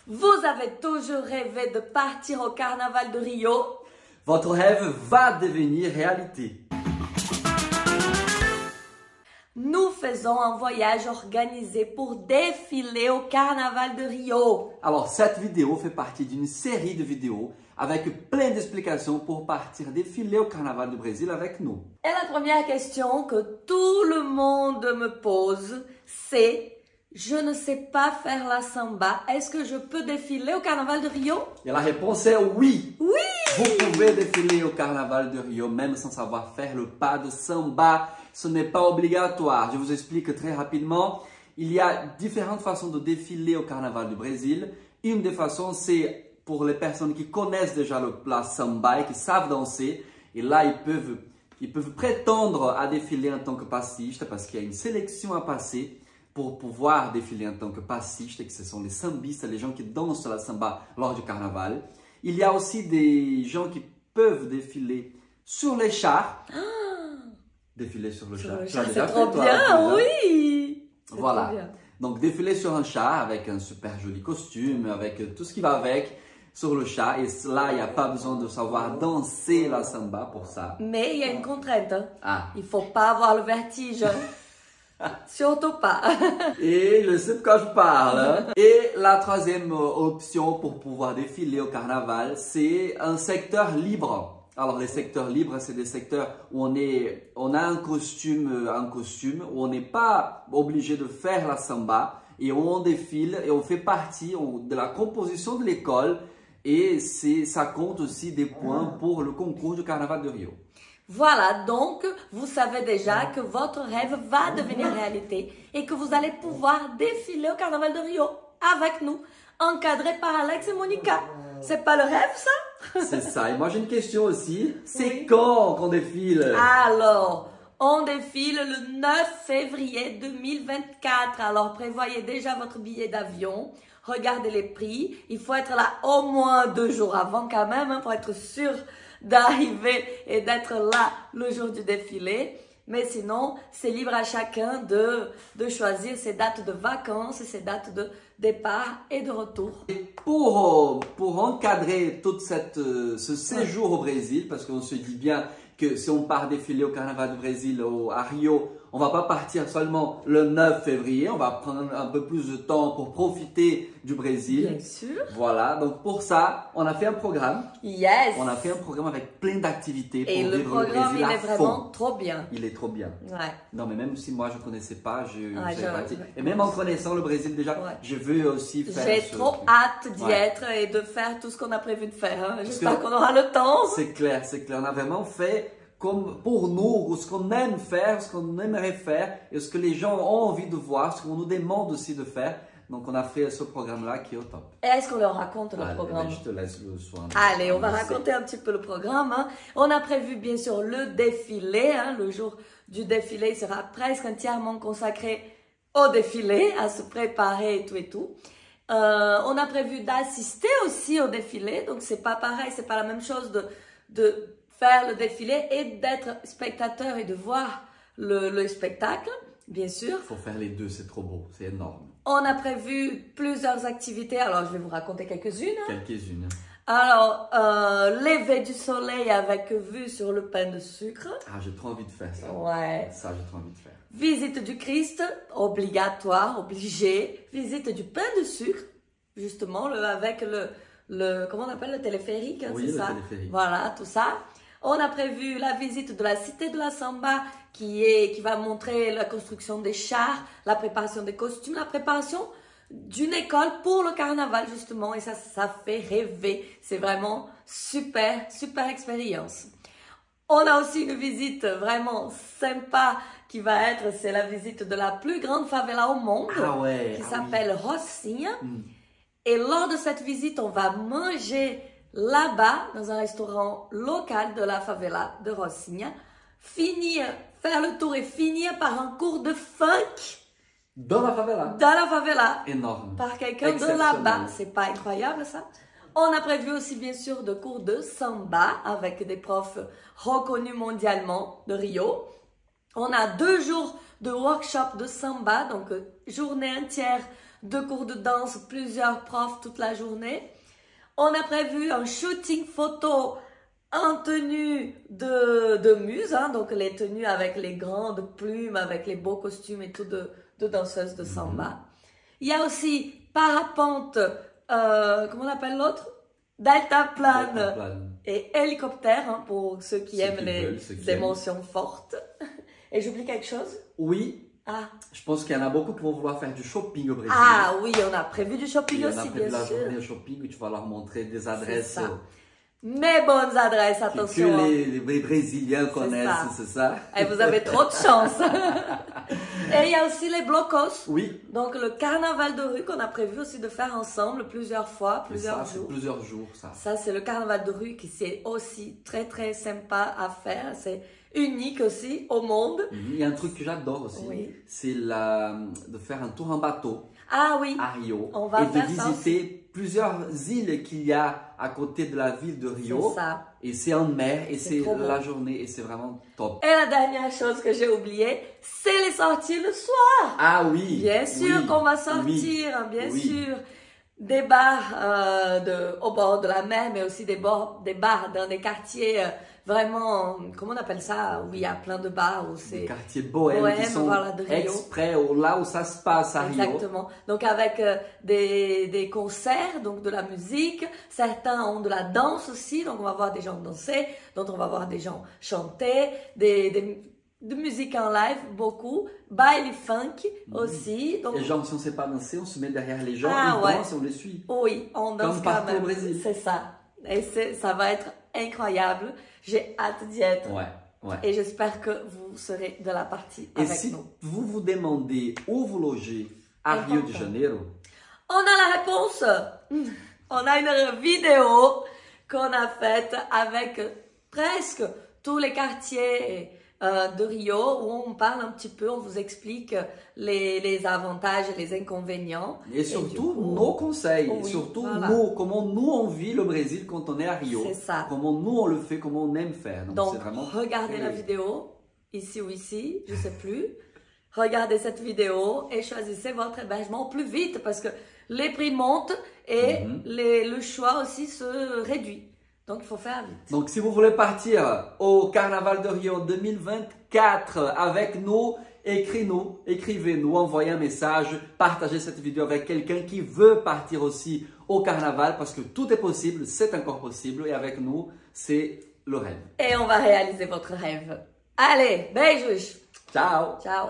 Vous avez toujours rêvé de partir au carnaval de Rio? Votre rêve va devenir réalité. Nous faisons un voyage organisé pour défiler au carnaval de Rio. Alors, cette vidéo fait partie d'une série de vidéos avec plein d'explications pour partir défiler au carnaval du Brésil avec nous. Et la première question que tout le monde me pose, c'est: je ne sais pas faire la samba, est-ce que je peux défiler au carnaval de Rio? Et la réponse est oui. Oui! Vous pouvez défiler au carnaval de Rio même sans savoir faire le pas de samba. Ce n'est pas obligatoire. Je vous explique très rapidement. Il y a différentes façons de défiler au carnaval du Brésil. Une des façons, c'est pour les personnes qui connaissent déjà la samba et qui savent danser. Et là, ils peuvent prétendre à défiler en tant que passiste parce qu'il y a une sélection à passer pour pouvoir défiler en tant que passiste, et que ce sont les sambistes, les gens qui dansent la samba lors du carnaval. Il y a aussi des gens qui peuvent défiler sur les chars. Défiler sur le char. C'est trop bien, oui! Voilà. Donc, défiler sur un char avec un super joli costume, avec tout ce qui va avec sur le char. Et là, il n'y a pas besoin de savoir danser la samba pour ça. Mais il y a une contrainte. Hein. Ah. Il ne faut pas avoir le vertige. Surtout pas. Et je sais de quoi je parle. Et la troisième option pour pouvoir défiler au carnaval, c'est un secteur libre. Alors, les secteurs libres, c'est des secteurs où on a un costume, où on n'est pas obligé de faire la samba et où on défile et on fait partie de la composition de l'école, et ça compte aussi des points pour le concours du carnaval de Rio. Voilà, donc vous savez déjà que votre rêve va devenir réalité et que vous allez pouvoir défiler au carnaval de Rio avec nous, encadré par Alex et Monica. C'est pas le rêve, ça? C'est ça. Et moi, j'ai une question aussi. C'est quand qu'on défile? Alors, on défile le 9 février 2024. Alors, prévoyez déjà votre billet d'avion. Regardez les prix. Il faut être là au moins 2 jours avant quand même, hein, pour être sûr d'arriver et d'être là le jour du défilé. Mais sinon, c'est libre à chacun de choisir ses dates de vacances et ses dates de départ et de retour. Et pour encadrer tout ce séjour au Brésil, parce qu'on se dit bien que si on part défiler au carnaval du Brésil à Rio, on va pas partir seulement le 9 février, on va prendre un peu plus de temps pour profiter du Brésil. Bien sûr. Voilà, donc pour ça, on a fait un programme. Yes. On a fait un programme avec plein d'activités pour vivre le Brésil à fond. Et le programme, il est vraiment trop bien. Il est trop bien. Ouais. Non, mais même si moi je connaissais pas, ouais. Et même en connaissant le Brésil déjà, je veux aussi faire. J'ai trop hâte d'y être et de faire tout ce qu'on a prévu de faire. Hein. J'espère qu'on aura le temps. C'est clair, c'est clair. On a vraiment fait comme pour nous, ce qu'on aime faire, ce qu'on aimerait faire, et ce que les gens ont envie de voir, ce qu'on nous demande aussi de faire. Donc, on a fait ce programme-là qui est au top. Et est-ce qu'on leur raconte le programme? Je te laisse le soin. Allez, on va raconter un petit peu le programme. Hein. On a prévu, bien sûr, le défilé. Hein. Le jour du défilé sera presque entièrement consacré au défilé, à se préparer et tout et tout. On a prévu d'assister aussi au défilé. Donc, c'est pas pareil, c'est pas la même chose de faire le défilé et d'être spectateur et de voir le spectacle, bien sûr. Il faut faire les deux, c'est trop beau, c'est énorme. On a prévu plusieurs activités, alors je vais vous raconter quelques-unes. Quelques-unes. Alors, lever du soleil avec vue sur le pain de sucre. Ah, j'ai trop envie de faire ça. Ouais. Ça, j'ai trop envie de faire. Visite du Christ, obligatoire, obligé. Visite du pain de sucre, justement, avec comment on appelle le téléphérique, hein, oui, c'est ça? Téléphérique. Voilà, tout ça. On a prévu la visite de la Cité de la Samba qui va montrer la construction des chars, la préparation des costumes, la préparation d'une école pour le carnaval justement. Et ça fait rêver. C'est vraiment super, super expérience. On a aussi une visite vraiment sympa c'est la visite de la plus grande favela au monde qui s'appelle Rocinha. Et lors de cette visite, on va manger là-bas, dans un restaurant local de la favela de Rocinha, faire le tour et finir par un cours de funk. Dans la favela? Dans la favela. Énorme. Par quelqu'un de là-bas. C'est pas incroyable ça? On a prévu aussi bien sûr de cours de samba avec des profs reconnus mondialement de Rio. On a 2 jours de workshop de samba, donc journée entière 2 cours de danse, plusieurs profs toute la journée. On a prévu un shooting photo en tenue de muse, hein, donc les tenues avec les grandes plumes, avec les beaux costumes et tout de danseuses de samba. Il y a aussi parapente, comment on appelle l'autre? Deltaplane et hélicoptère, hein, pour ceux qui aiment les émotions fortes. Et j'oublie quelque chose? Oui. Ah. Je pense qu'il y en a beaucoup qui vont vouloir faire du shopping au Brésil. Ah oui, on a prévu du shopping aussi, bien sûr. On a prévu la journée shopping où tu vas leur montrer des adresses. Mes bonnes adresses, attention. Que les Brésiliens connaissent, c'est ça. Et vous avez trop de chance. Et il y a aussi les blocos. Oui. Donc le carnaval de rue qu'on a prévu aussi de faire ensemble plusieurs fois, plusieurs jours. C'est plusieurs jours, ça. Ça, c'est le carnaval de rue qui c'est aussi très très sympa à faire. C'est unique aussi au monde. Il y a un truc que j'adore aussi, c'est de faire un tour en bateau. Ah oui. À Rio. On va faire de visiter plusieurs îles qu'il y a à côté de la ville de Rio. C'est ça. Et c'est en mer et c'est la journée et c'est vraiment top. Et la dernière chose que j'ai oubliée, c'est les sorties le soir. Ah oui. Bien sûr qu'on va sortir, bien sûr. Des bars au bord de la mer, mais aussi des bars dans des quartiers vraiment, comment on appelle ça, où il y a plein de bars. Des quartiers bohèmes qui sont exprès là où ça se passe à Rio. Exactement. Donc avec des concerts, donc de la musique. Certains ont de la danse aussi, donc on va voir des gens danser, donc on va voir des gens chanter, de musique en live, beaucoup. Baile funk aussi. Donc... Et genre, si on ne sait pas danser, on se met derrière les gens, ils dansent et on les suit. Oui, on danse comme partout au Brésil. C'est ça. Et ça va être incroyable. J'ai hâte d'y être. Ouais. Et j'espère que vous serez de la partie avec nous. Et si vous vous demandez où vous logez à Rio de Janeiro, on a la réponse. On a une vidéo qu'on a faite avec presque tous les quartiers de Rio où on parle un petit peu, on vous explique les avantages et les inconvénients. Et surtout nos conseils, surtout comment nous on vit le Brésil quand on est à Rio. C'est ça. Comment nous on le fait, comment on aime faire. Donc regardez la vidéo, ici ou ici, je ne sais plus. Regardez cette vidéo et choisissez votre hébergement au plus vite parce que les prix montent et le choix aussi se réduit. Donc, il faut faire vite. Donc, si vous voulez partir au Carnaval de Rio 2024 avec nous, écrivez-nous, envoyez un message, partagez cette vidéo avec quelqu'un qui veut partir aussi au Carnaval parce que tout est possible, c'est encore possible et avec nous, c'est le rêve. Et on va réaliser votre rêve. Allez, beijos. Ciao. Ciao.